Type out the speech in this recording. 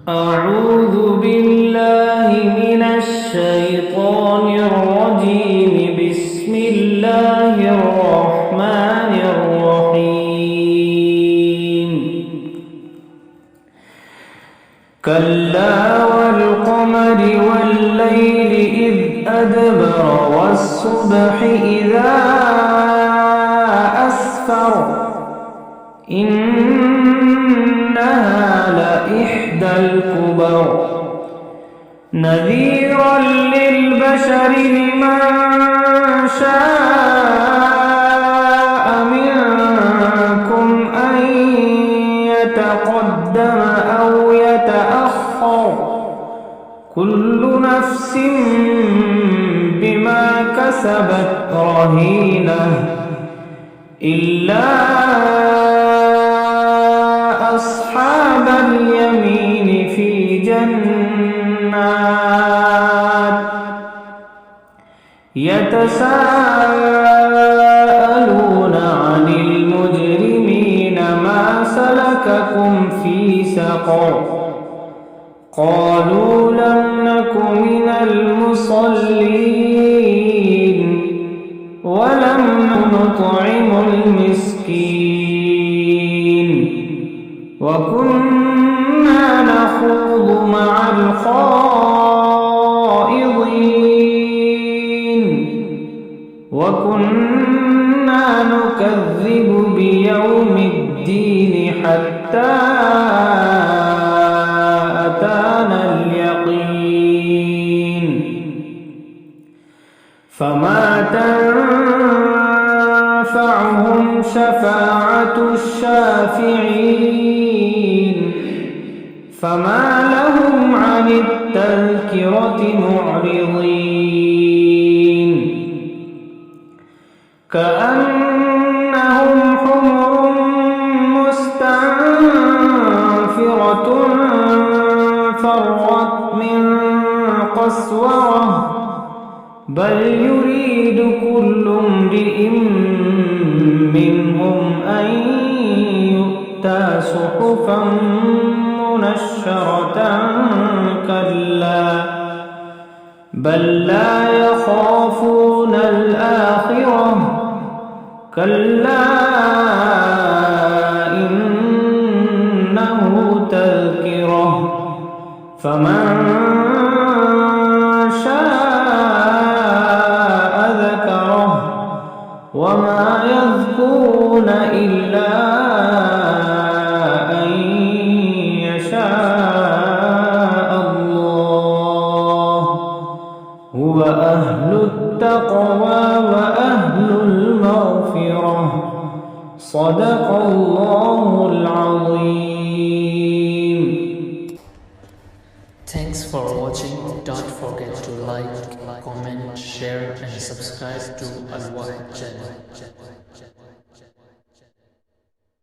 أعوذ بالله من الشيطان الرجيم بسم الله الرحمن الرحيم كلا والقمر والليل إذ أدبر والصبح إذا أسفر إنها لإحدى الكبر نذيرا للبشر لمن شاء منكم أن يتقدم أو يتأخر كل نفس بما كسبت رهينة إلا أصحاب اليمين في جنات يتساءلون عن المجرمين ما سلككم في سقر قالوا لم نك من المصلين ولم نطعم المسكين وكنا نخوض مع الخائضين وكنا نكذب بيوم الدين حتى أتانا اليقين فما تنفعهم شفاعة الشافعين فما لهم عن التذكرة معرضين كأنهم حمر مستنفرة فرت من قسورة بل يريد كل امرئ منهم أن يؤتى صحفا منشرة كلا بل لا يخافون الآخرة كلا إنه تذكرة فمن شاء ذكره وما يذكرون إلا أن يشاء الله هو أهل التقوى وأهل المغفرة صدق الله العظيم. Thanks for watching. Don't forget to like, comment, share and subscribe to Al Wahid channel.